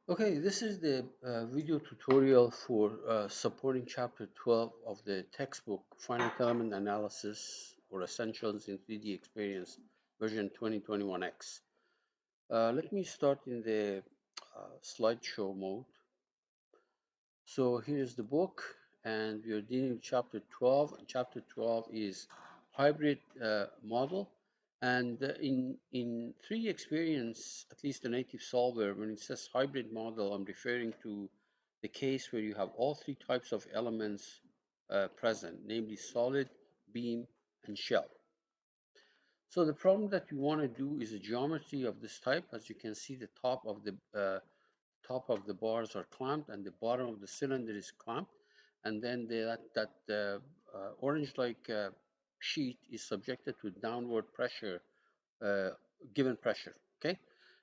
Okay, this is the video tutorial for supporting chapter 12 of the textbook Finite Element Analysis or Essentials in 3D Experience version 2021x. Let me start in the slideshow mode. So here's the book, and we are dealing with chapter 12. And chapter 12 is hybrid model. And in 3D Experience, at least the native solver, when it says hybrid model, I'm referring to the case where you have all three types of elements present, namely solid, beam, and shell. So the problem that you want to do is a geometry of this type. As you can see, the top of the bars are clamped and the bottom of the cylinder is clamped, and then that orange-like sheet is subjected to downward pressure, uh, given pressure. Okay.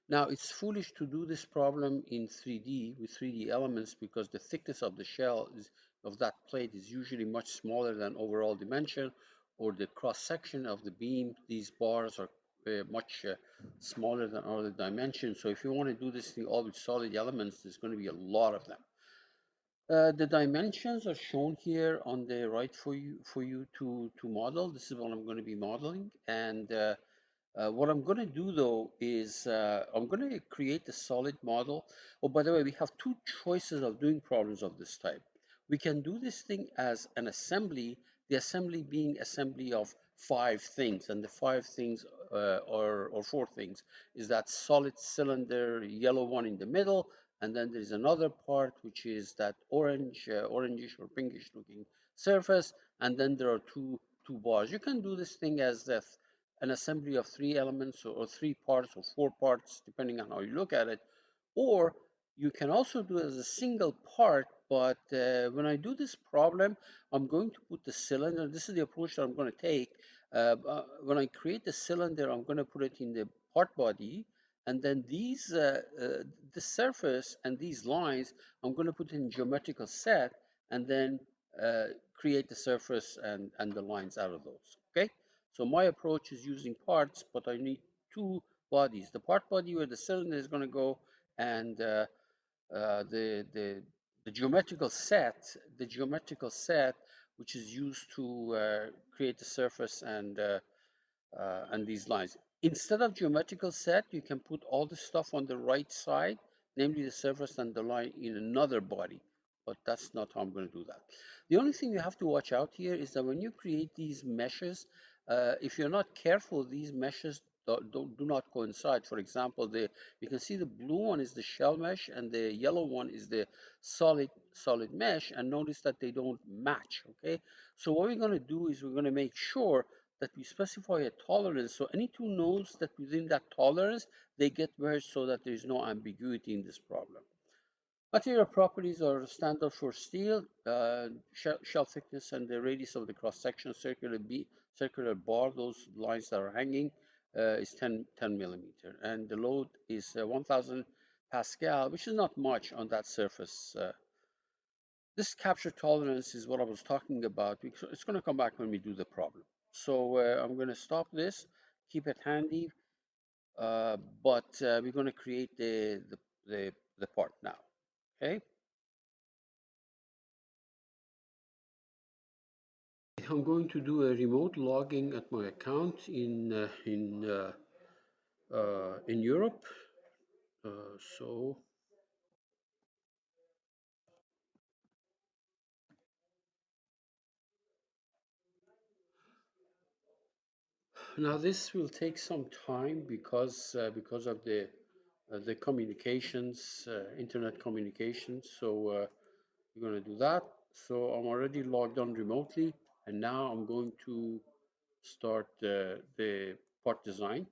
Now it's foolish to do this problem in 3D with 3D elements because the thickness of the shell of that plate is usually much smaller than overall dimension, or the cross section of the beam. These bars are much smaller than other dimensions. So if you want to do this thing all with solid elements, there's going to be a lot of them. The dimensions are shown here on the right for you to model. This is what I'm going to be modeling, and what I'm going to do though is I'm going to create a solid model. Oh, by the way, we have two choices of doing problems of this type. We can do this thing as an assembly, the assembly being assembly of five things, and the five things or four things is that solid cylinder, yellow one in the middle, and then there's another part which is that orangish or pinkish looking surface, and then there are two bars. You can do this thing as an assembly of three elements or three parts or four parts, depending on how you look at it. Or you can also do it as a single part, but when I do this problem, I'm going to put the cylinder. This is the approach that I'm going to take. When I create the cylinder, I'm going to put it in the part body, and then the surface and these lines, I'm going to put in geometrical set, and then create the surface and the lines out of those. Okay. So my approach is using parts, but I need two bodies. The part body where the cylinder is going to go, and uh, the, the, the geometrical set, which is used to create the surface and these lines. Instead of geometrical set, you can put all the stuff on the right side, namely the surface and the line in another body. But that's not how I'm going to do that. The only thing you have to watch out here is that when you create these meshes, if you're not careful, these meshes do not coincide. For example, you can see the blue one is the shell mesh and the yellow one is the solid mesh, and notice that they don't match. Okay, so what we're going to do is we're going to make sure that we specify a tolerance. So any two nodes that within that tolerance, they get merged so that there is no ambiguity in this problem. Material properties are standard for steel, shell thickness and the radius of the cross-section, circular bar, those lines that are hanging, is 10 millimeter. And the load is 1000 Pascal, which is not much on that surface. This capture tolerance is what I was talking about. It's going to come back when we do the problem. So I'm going to stop this, keep it handy, but we're going to create the part now. Okay. I'm going to do a remote logging at my account in Europe. So now this will take some time because of the communications, internet communications. So we're going to do that. So I'm already logged on remotely, and now I'm going to start the part design.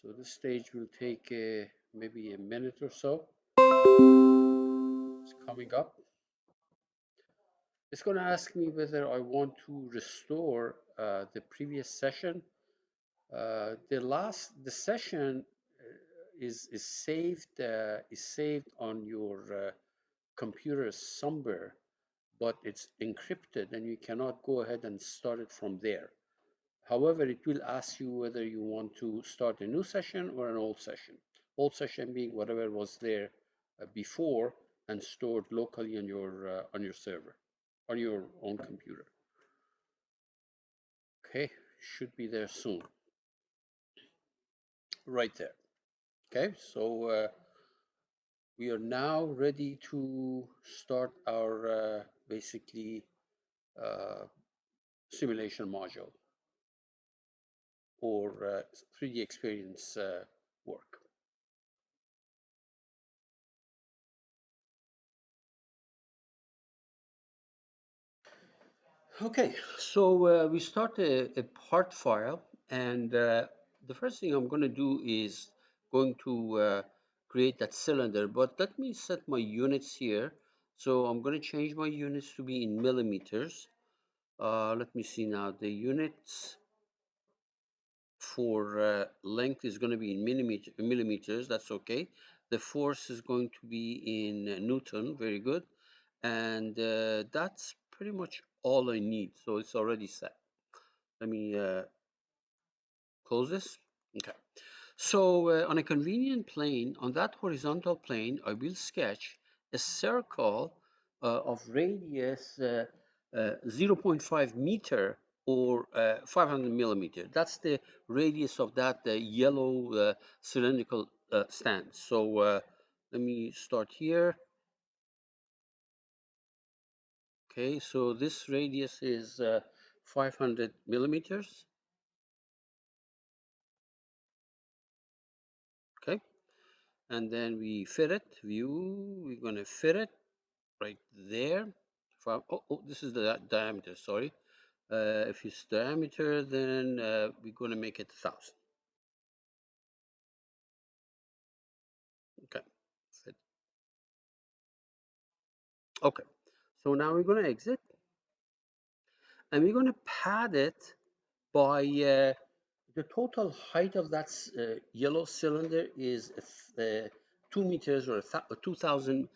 So this stage will take maybe a minute or so. It's coming up. It's going to ask me whether I want to restore the previous session. The session is saved on your computer somewhere, but it's encrypted and you cannot go ahead and start it from there. However, it will ask you whether you want to start a new session or an old session. Old session being whatever was there before and stored locally on your server, on your own computer. Okay, should be there soon. Right there. Okay, so we are now ready to start our basically simulation module or 3D experience work. Okay, so we start a part file, and the first thing I'm going to do is going to create that cylinder, but let me set my units here. So I'm going to change my units to be in millimeters. Let me see now, the units for length is going to be in millimeters, that's okay. The force is going to be in Newton, very good. And that's pretty much all I need, so it's already set. Let me close this. Okay. So on a convenient plane, on that horizontal plane, I will sketch a circle of radius 0.5 meter or 500 millimeter. That's the radius of that yellow cylindrical stand. So let me start here. Okay, so this radius is 500 millimeters. Okay, and then we fit it. View, we're going to fit it right there. This is the diameter, sorry. If it's diameter, then we're going to make it 1,000. Okay, fit. Okay, so now we're going to exit, and we're going to pad it by the total height of that yellow cylinder is 2 meters or 2,000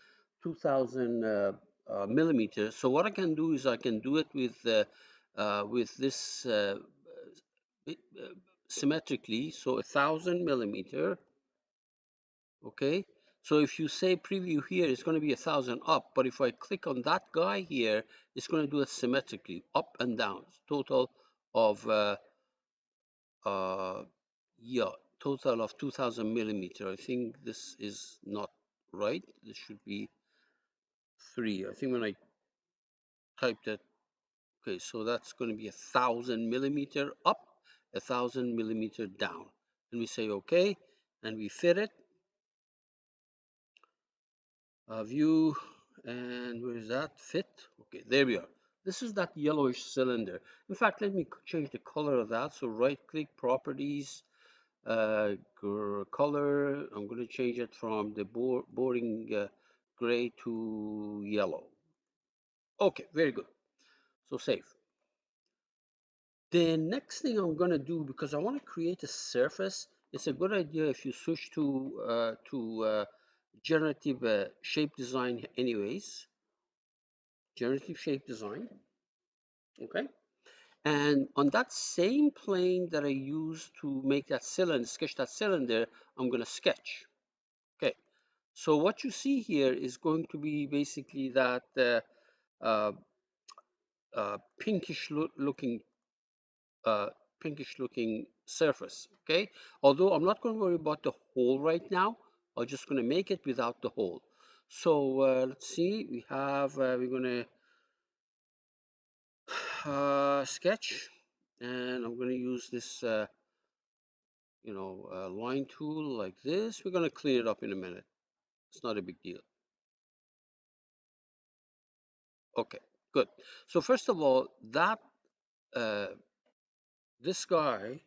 millimeters. So what I can do is I can do it with this symmetrically. So 1,000 millimeter. Okay. So if you say preview here, it's going to be 1,000 up. But if I click on that guy here, it's going to do it symmetrically, up and down. Total of uh, yeah, total of 2,000 millimeter. I think this is not right. This should be 3. I think when I typed it, okay, so that's going to be 1,000 millimeter up, 1,000 millimeter down. And we say okay, and we fit it. View, and where is that? Fit. Okay, there we are. This is that yellowish cylinder. In fact, let me change the color of that. So right click, properties, color. I'm going to change it from the boring gray to yellow. Okay, very good. So save. The next thing I'm going to do, because I want to create a surface, it's a good idea if you switch to generative shape design anyways. Generative shape design. Okay. And on that same plane that I used to make that cylinder, sketch that cylinder, I'm going to sketch. Okay. So what you see here is going to be basically that uh, pinkish looking pinkish looking surface. Okay. Although I'm not going to worry about the hole right now. I'm just going to make it without the hole. So let's see. We have we're going to sketch, and I'm going to use this line tool like this. We're going to clean it up in a minute. It's not a big deal. Okay, good. So first of all, that this guy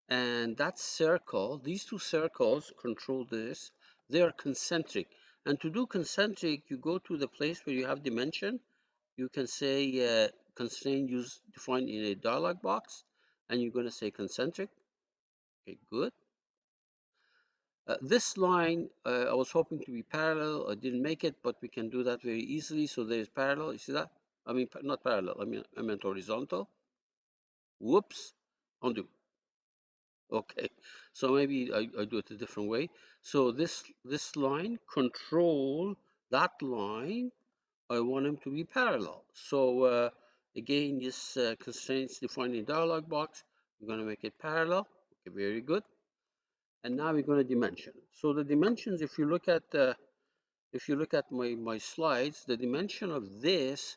and that circle, these two circles control this. They are concentric. And to do concentric, you go to the place where you have dimension. You can say constraint use defined in a dialog box, and you're going to say concentric. Okay, good. This line, I was hoping to be parallel. I didn't make it, but we can do that very easily. So there's parallel. You see that? I mean, not parallel. I meant horizontal. Whoops. Undo. Okay, so maybe I do it a different way. So this line control that line. I want them to be parallel. So again, this constraints defined in dialog box. We're going to make it parallel. Okay, very good. And now we're going to dimension. So the dimensions, if you look at my slides, the dimension of this,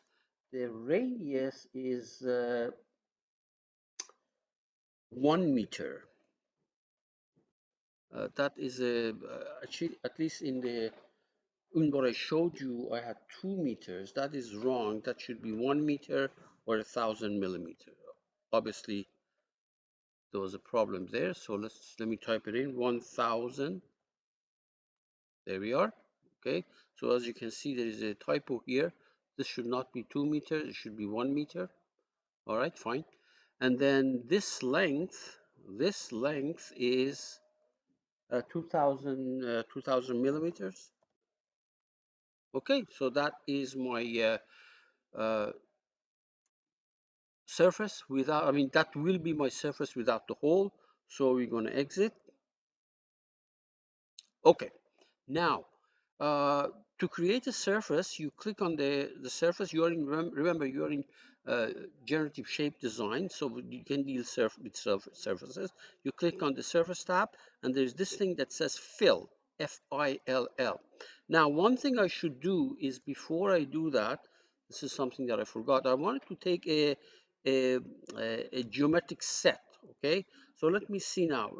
the radius is 1 meter. That is actually, at least in what I showed you, I had 2 meters. That is wrong. That should be 1 meter or 1,000 millimeter. Obviously, there was a problem there. So let me type it in, 1,000. There we are. Okay. So as you can see, there is a typo here. This should not be 2 meters. It should be 1 meter. All right, fine. And then this length is 2,000 millimeters. Okay, so that is my uh, surface without, I mean, that will be my surface without the hole. So we're going to exit. Okay, now uh, to create a surface, you click on the surface. You're in, remember, you're in uh, generative shape design, so you can deal with surfaces. You click on the surface tab, and there's this thing that says fill, F-I-L-L. Now, one thing I should do is, before I do that, this is something that I forgot. I wanted to take a, a geometric set. Okay, so let me see now.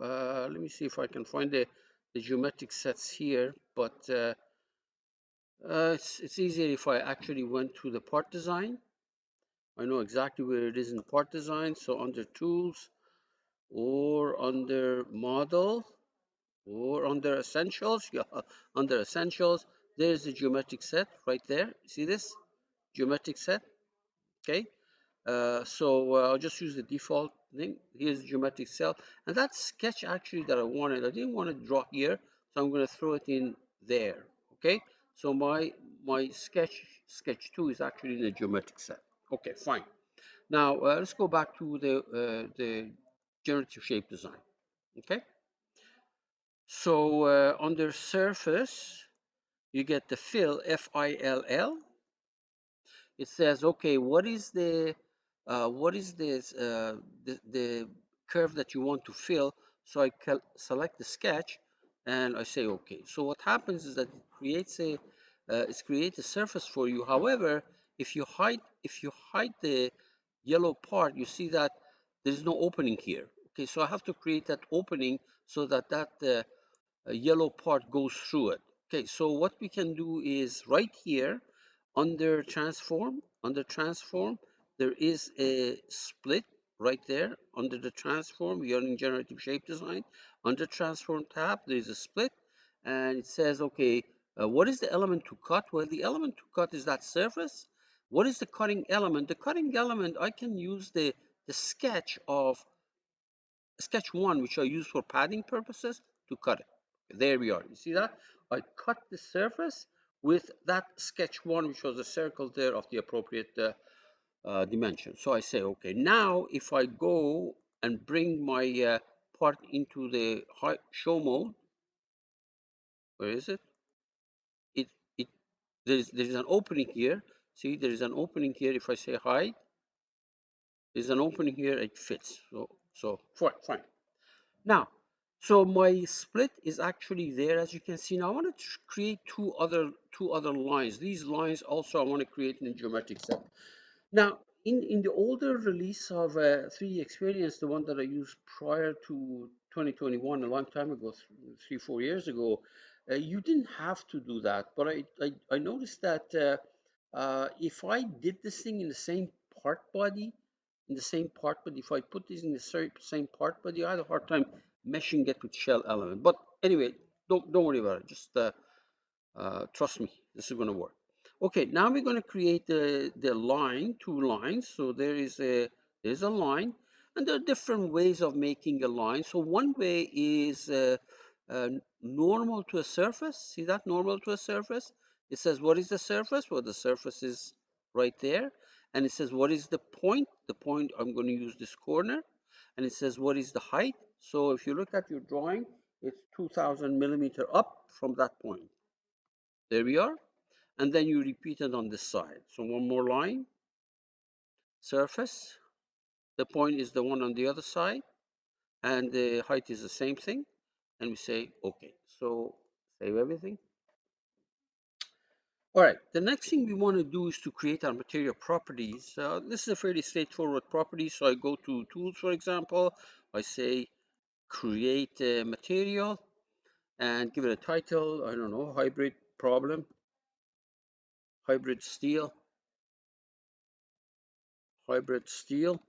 Let me see if I can find the geometric sets here, but it's easier if I actually went to the part design. I know exactly where it is in part design. So under tools, or under model, or under essentials, yeah, under essentials, there's the geometric set right there. See this geometric set? Okay. So I'll just use the default thing. Here's the geometric cell, and that sketch actually that I wanted, I didn't want to draw here, so I'm going to throw it in there. Okay, so my sketch 2 is actually in the geometric set. Okay, fine. Now let's go back to the generative shape design. Okay, so under surface, you get the fill, F-I-L-L. It says, okay, what is this the curve that you want to fill? So I select the sketch, and I say okay. So what happens is that it creates a surface for you. However, if you hide the yellow part, you see that there's no opening here. Okay, so I have to create that opening so that yellow part goes through it. Okay, so what we can do is right here under transform, there is a split right there. Under the transform, we are in generative shape design. Under transform tab, there is a split, and it says, okay, what is the element to cut? Well, the element to cut is that surface. What is the cutting element? The cutting element, I can use the sketch 1, which I use for padding purposes, to cut it. There we are. You see that? I cut the surface with that sketch 1, which was a circle there of the appropriate dimension. So I say, okay, now if I go and bring my part into the show mode, where is it? It it there is an opening here. See, there is an opening here. If I say hide, there's an opening here. It fits. So fine. Now, so my split is actually there, as you can see. Now I want to create two other lines. These lines also I want to create in a geometric set. Now, in the older release of 3D Experience, the one that I used prior to 2021, a long time ago, 3-4 years ago, you didn't have to do that. But I noticed that if I did this thing in the same part body, if I put this in the same part body, I had a hard time meshing it with shell element. But anyway, don't worry about it. Just trust me, this is going to work. Okay, now we're going to create the line, two lines. So there's a line, and there are different ways of making a line. So one way is normal to a surface. See that, normal to a surface? It says, what is the surface? Well, the surface is right there. And it says, what is the point? The point, I'm going to use this corner. And it says, what is the height? So if you look at your drawing, it's 2000 millimeter up from that point. There we are. And then you repeat it on this side. So one more line, surface. The point is the one on the other side, and the height is the same thing. And we say, okay. So save everything. All right, the next thing we want to do is to create our material properties. This is a fairly straightforward property. So I go to tools, for example. I say create a material and give it a title. I don't know, hybrid problem, hybrid steel, hybrid steel.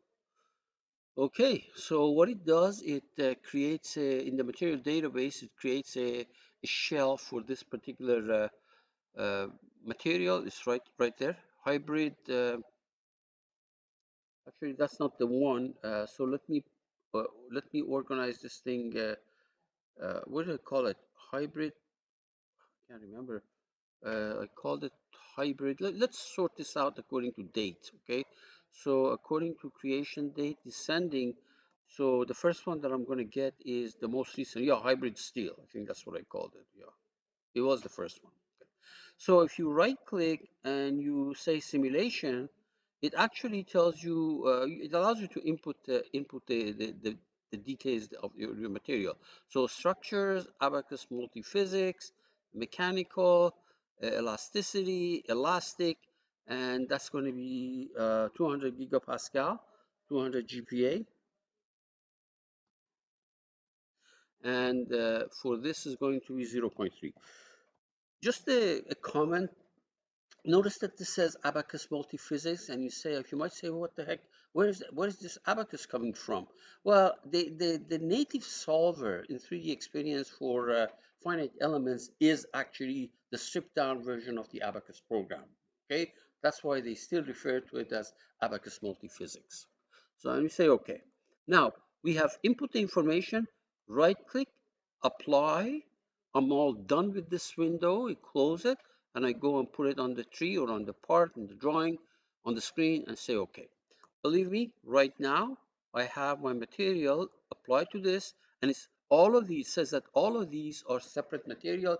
Okay, so what it does, it creates in the material database, it creates a shell for this particular material. It's right there, hybrid. Actually, that's not the one. So let me organize this thing. What do I call it? Hybrid. I can't remember. I called it hybrid. Let's sort this out according to date. Okay. So according to creation date, descending. So the first one that I'm going to get is the most recent. Yeah, hybrid steel. I think that's what I called it. Yeah, it was the first one. So if you right click and you say simulation, it actually tells you, it allows you to input the details of your material. So structures, abacus multiphysics, mechanical, elasticity, elastic, and that's going to be 200 gigapascal, 200 GPa. And for this is going to be 0.3. Just a comment. Notice that this says abacus multiphysics, and you might say, what the heck, where is this abacus coming from? Well, the native solver in 3D Experience for finite elements is actually the stripped down version of the abacus program. Okay, that's why they still refer to it as abacus multiphysics. So let me say, okay. Now we have input the information, right click, apply. I'm all done with this window. I close it and I go and put it on the tree or on the part in the drawing on the screen and say okay. Believe me, right now I have my material applied to this, and it's all of these says that all of these are separate material,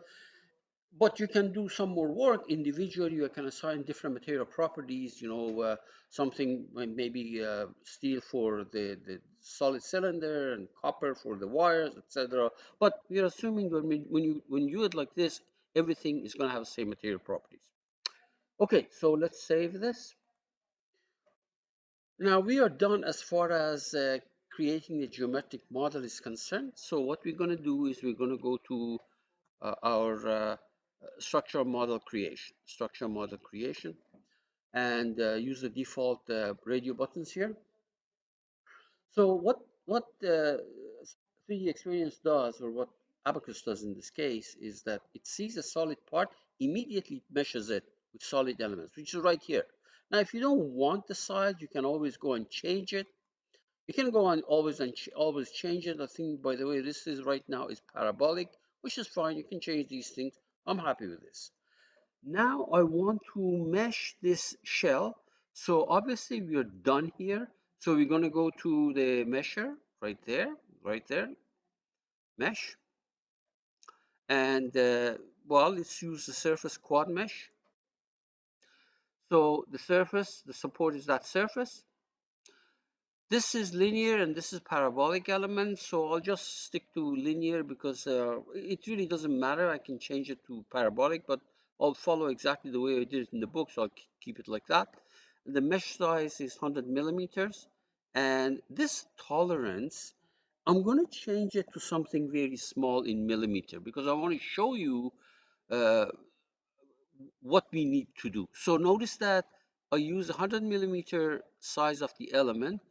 but you can do some more work individually. You can assign different material properties, something maybe steel for the solid cylinder and copper for the wires, etc. But we're assuming that when you do it like this, everything is going to have the same material properties. Okay, so let's save this. Now we are done as far as creating the geometric model is concerned. So what we're going to do is we're going to go to our structural model creation, and use the default radio buttons here. So what 3D Experience does, or what Abacus does in this case, is that it sees a solid part, immediately meshes it with solid elements, which is right here. Now, if you don't want the size, you can always go and change it. You can go on always change it. I think, by the way, this is right now is parabolic, which is fine. You can change these things. I'm happy with this. Now I want to mesh this shell. So obviously we are done here. So we're going to go to the mesher right there, mesh. And well, let's use the surface quad mesh. So the support is that surface. This is linear and this is parabolic element, so I'll just stick to linear because it really doesn't matter. I can change it to parabolic, but I'll follow exactly the way I did it in the book, so I'll keep it like that. The mesh size is 100 millimeters, and this tolerance, I'm going to change it to something very small in millimeter because I want to show you uh, what we need to do. So notice that I use 100 millimeter size of the element,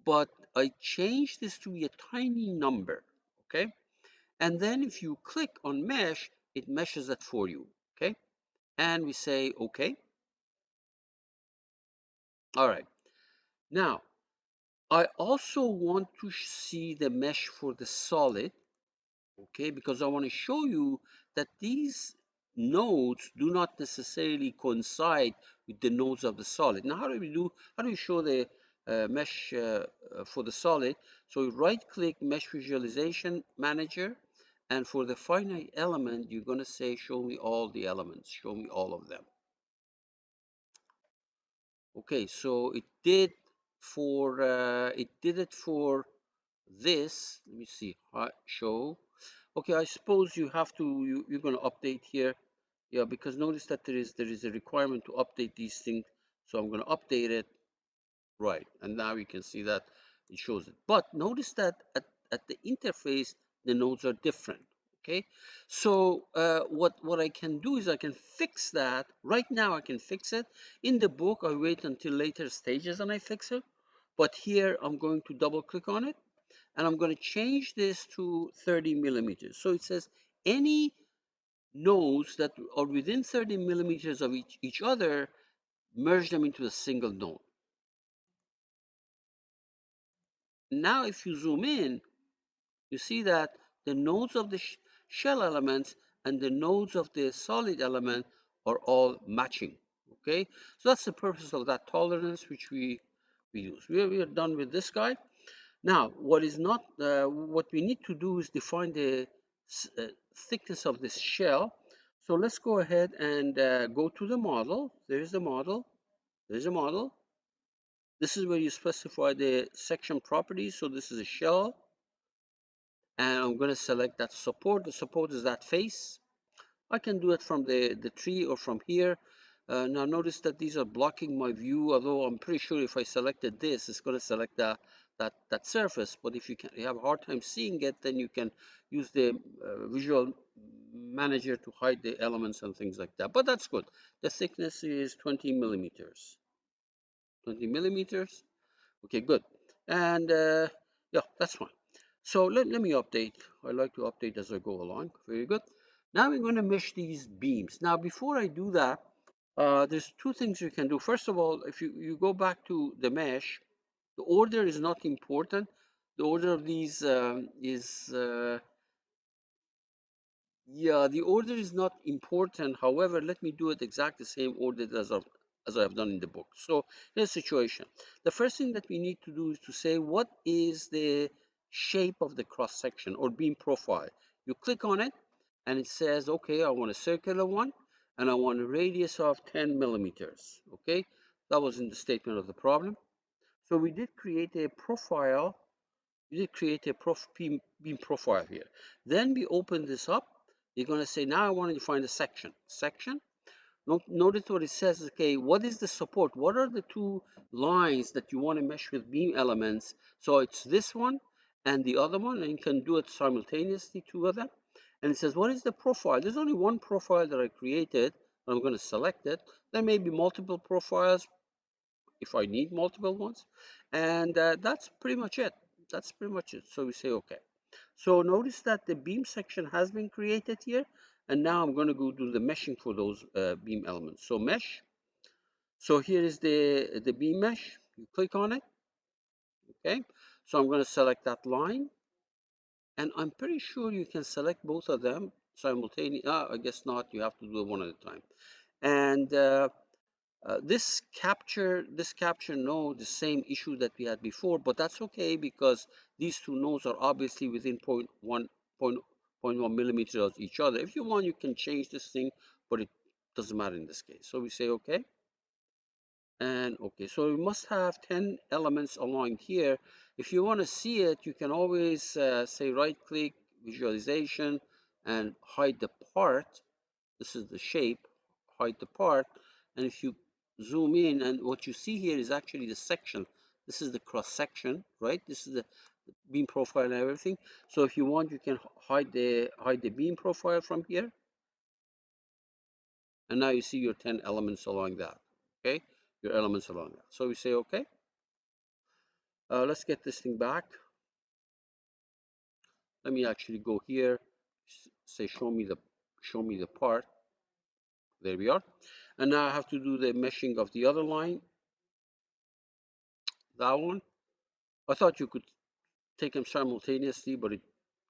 but I change this to be a tiny number, okay? And then if you click on mesh, it meshes it for you, okay? And we say, okay. All right. Now, I also want to see the mesh for the solid, okay? Because I want to show you that these nodes do not necessarily coincide with the nodes of the solid. Now, how do we show mesh for the solid. So right-click Mesh Visualization Manager, and for the finite element, you're going to say, show me all the elements, show me all of them. Okay, so it did it for this. Let me see. Show. Okay, I suppose you have to. You're going to update here. Yeah, because notice that there is a requirement to update these things. So I'm going to update it. Right, and now you can see that it shows it. But notice that at the interface, the nodes are different. Okay, so what I can do is I can fix that. Right now I can fix it. In the book, I wait until later stages and I fix it. But here I'm going to double click on it and I'm going to change this to 30 millimeters. So it says any nodes that are within 30 millimeters of each other, merge them into a single node. Now, if you zoom in, you see that the nodes of the shell elements and the nodes of the solid element are all matching. Okay, so that's the purpose of that tolerance which we use. We are done with this guy. Now, what is not what we need to do is define the thickness of this shell. So let's go ahead and go to the model. There's the model. There's a model. This is where you specify the section properties. So this is a shell, and I'm going to select that support. The support is that face. I can do it from the tree or from here. Now notice that these are blocking my view, although I'm pretty sure if I selected this, it's going to select that surface. But if you have a hard time seeing it, then you can use the visual manager to hide the elements and things like that. But that's good. The thickness is 20 millimeters. 20 millimeters. Okay, good. And yeah, that's fine. So let me update. I like to update as I go along. Very good. Now we're going to mesh these beams. Now, before I do that, there's two things you can do. First of all, if you go back to the mesh, the order is not important. The order of these is yeah, the order is not important. However, let me do it exactly the same order as I've done in the book. So here's the situation. The first thing that we need to do is to say what is the shape of the cross section or beam profile. You click on it and it says, okay, I want a circular one and I want a radius of 10 millimeters. Okay, that was in the statement of the problem. So we did create a profile. We did create a beam profile here. Then we open this up. You're going to say, now I want to find a section. Section. Notice what it says. Okay, what is the support? What are the two lines that you want to mesh with beam elements? So it's this one and the other one, and you can do it simultaneously, two of them. And it says, what is the profile? There's only one profile that I created. I'm going to select it. There may be multiple profiles if I need multiple ones. And that's pretty much it. That's pretty much it. So we say, okay. So notice that the beam section has been created here. And now I'm going to go do the meshing for those beam elements. So mesh. So here is the beam mesh. You click on it. Okay. So I'm going to select that line. And I'm pretty sure you can select both of them simultaneously. I guess not. You have to do it one at a time. And this capture node the same issue that we had before, but that's okay because these two nodes are obviously within 0.1 millimeters of each other. If you want, you can change this thing, but it doesn't matter in this case. So we say okay, and okay. So we must have 10 elements along here. If you want to see it, you can always say right-click, visualization, and hide the part. This is the shape, hide the part, and if you zoom in, and what you see here is actually the section. This is the cross section, right? This is the beam profile and everything. So if you want, you can hide the beam profile from here, and now you see your 10 elements along that. Okay, your elements along that. So we say okay. Let's get this thing back. Let me actually go here. Say show me the part. There we are. And now I have to do the meshing of the other line. That one. I thought you could take them simultaneously, but it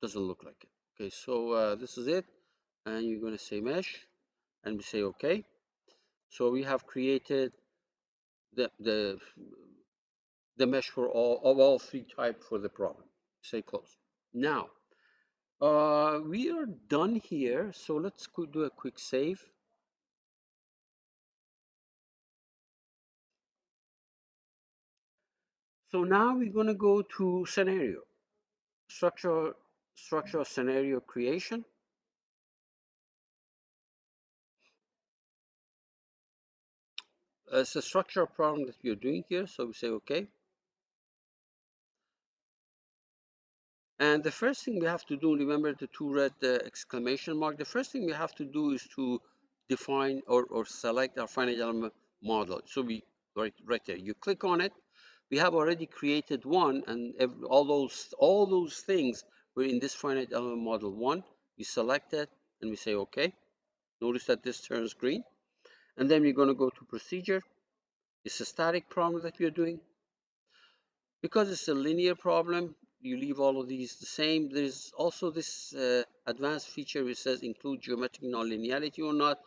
doesn't look like it. Okay, so this is it. And you're going to say mesh, and we say okay. So we have created the the mesh for all three types for the problem. Say close. Now, we are done here, so let's do a quick save. So now we're going to go to scenario, structural scenario creation. It's a structural problem that we're doing here, so we say okay. And the first thing we have to do, remember the two red exclamation mark, the first thing we have to do is to define or select our finite element model. So we, right there, you click on it. We have already created one, and all those things were in this finite element model one. We select it, and we say okay. Notice that this turns green. And then we're going to go to procedure. It's a static problem that we're doing. Because it's a linear problem, you leave all of these the same. There's also this advanced feature which says include geometric nonlinearity or not.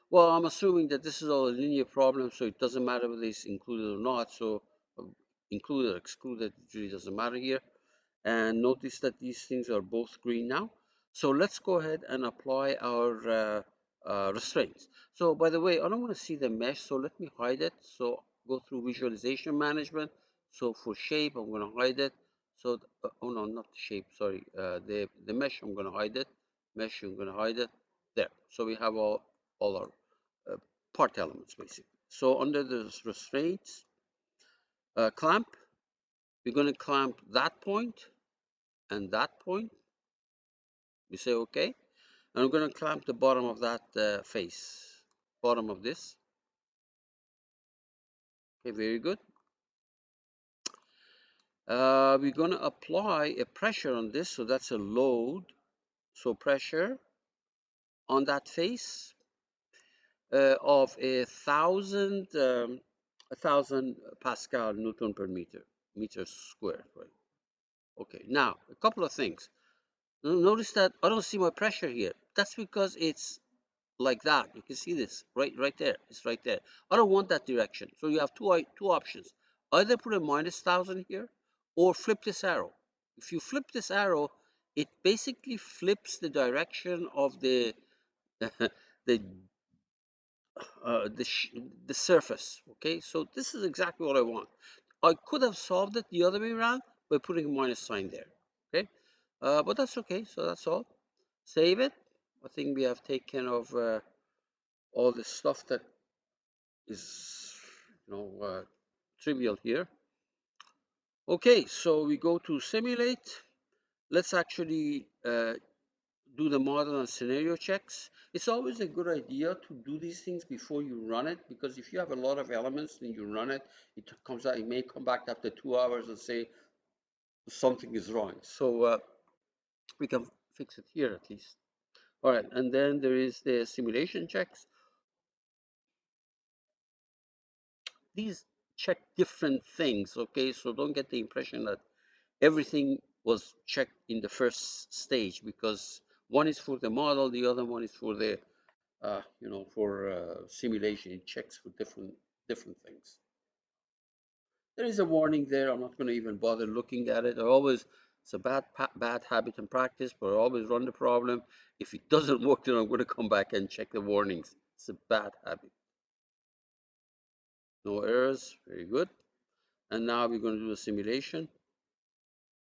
Well, I'm assuming that this is all a linear problem, so it doesn't matter whether it's included or not. So included or excluded, it really doesn't matter here. And notice that these things are both green now. So let's go ahead and apply our restraints. So by the way, I don't want to see the mesh, so let me hide it. So go through visualization management. So for shape, I'm going to hide it. So, oh no, not the shape, sorry. The mesh, I'm going to hide it. Mesh, I'm going to hide it. There. So we have all our part elements, basically. So under the restraints, clamp, we're going to clamp that point and that point. We say okay. And I'm going to clamp the bottom of that face, bottom of this. Okay, very good. We're going to apply a pressure on this, so that's a load. So pressure on that face of 1,000 Pascal Newton per meter squared. Right? Okay. Now a couple of things. Notice that I don't see my pressure here. That's because it's like that. You can see this right there. It's right there. I don't want that direction. So you have two options. Either put a minus 1,000 here or flip this arrow. If you flip this arrow, it basically flips the direction of the the the surface. Okay, so this is exactly what I want. I could have solved it the other way around by putting a minus sign there. Okay, but that's okay. So that's all. Save it. I think we have taken of all the stuff that is trivial here. Okay, so we go to simulate. Let's actually do the model and scenario checks. It's always a good idea to do these things before you run it, because if you have a lot of elements and you run it, it comes out. It may come back after 2 hours and say something is wrong. So we can fix it here at least. All right, and then there is the simulation checks. These check different things, okay? So don't get the impression that everything was checked in the first stage, because one is for the model, the other one is for the, simulation. It checks for different things. There is a warning there. I'm not going to even bother looking at it. It's a bad habit and practice, but I always run the problem. If it doesn't work, then I'm going to come back and check the warnings. It's a bad habit. No errors. Very good. And now we're going to do a simulation.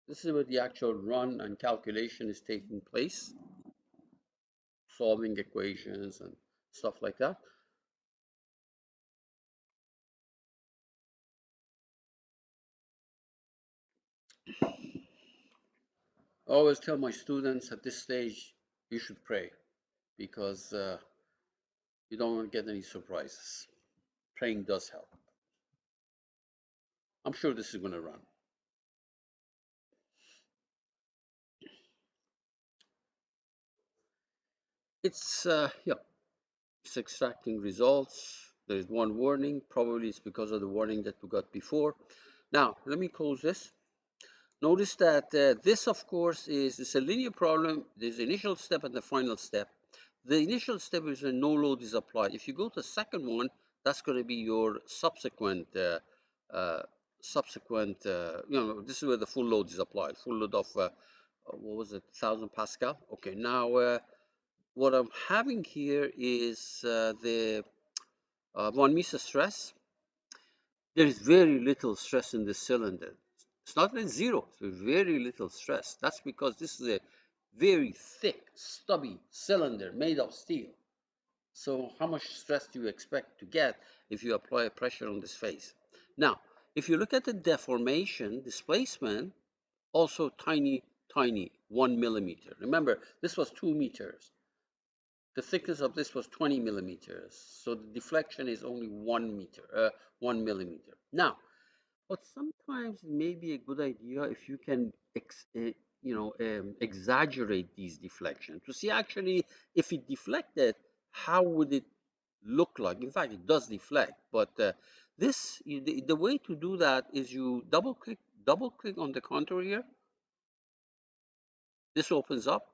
This is where the actual run and calculation is taking place, solving equations and stuff like that. I always tell my students at this stage, you should pray, because you don't want to get any surprises. Praying does help. I'm sure this is going to run. It's extracting results. There's one warning. Probably it's because of the warning that we got before. Now, let me close this. Notice that this, of course, it's a linear problem. There's the initial step and the final step. The initial step is when no load is applied. If you go to the second one, that's going to be your subsequent subsequent, this is where the full load is applied. Full load of, what was it, 1000 Pascal? Okay, now what I'm having here is the von Mises stress. There is very little stress in the cylinder. It's not like zero, it's very little stress. That's because this is a very thick, stubby cylinder made of steel. So how much stress do you expect to get if you apply pressure on this face? Now, if you look at the deformation, displacement, also tiny, tiny, 1 millimeter. Remember, this was 2 meters. The thickness of this was 20 millimeters. So the deflection is only 1 millimeter. Now, but sometimes it may be a good idea if you can exaggerate these deflections to see actually if it deflected, how would it look like. In fact, it does deflect, but the way to do that is you double click on the contour here. This opens up,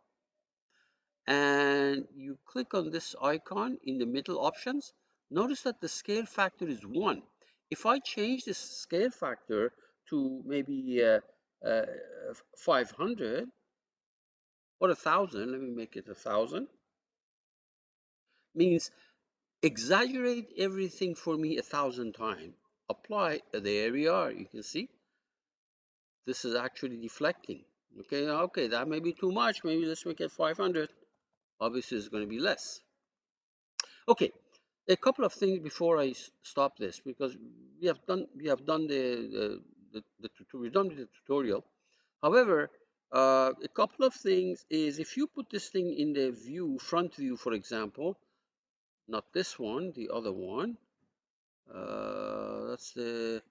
and you click on this icon in the middle options. Notice that the scale factor is 1. If I change this scale factor to maybe uh, 500 or 1000, let me make it 1000, means exaggerate everything for me 1000 times. Apply, there we are. You can see this is actually deflecting. Okay, that may be too much. Maybe let's make it 500. Obviously, it's going to be less. Okay, a couple of things before I stop this, because we've done the tutorial. However, a couple of things is if you put this thing in the view, front view, for example, not this one, the other one. That's the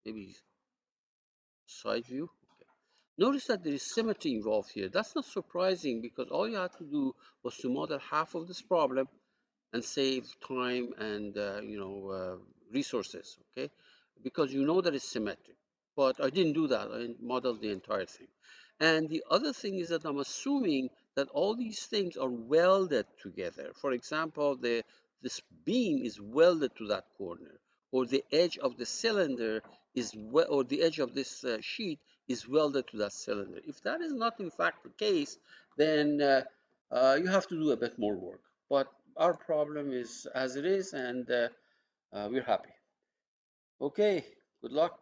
maybe side view. Okay. Notice that there is symmetry involved here. That's not surprising because all you had to do was to model half of this problem and save time and resources, okay? Because you know that it's symmetric. But I didn't do that. I modeled the entire thing. And the other thing is that I'm assuming that all these things are welded together. For example, this beam is welded to that corner, or the edge of the cylinder is or the edge of this sheet is welded to that cylinder. If that is not in fact the case, then you have to do a bit more work. But our problem is as it is, and we're happy. Okay, good luck.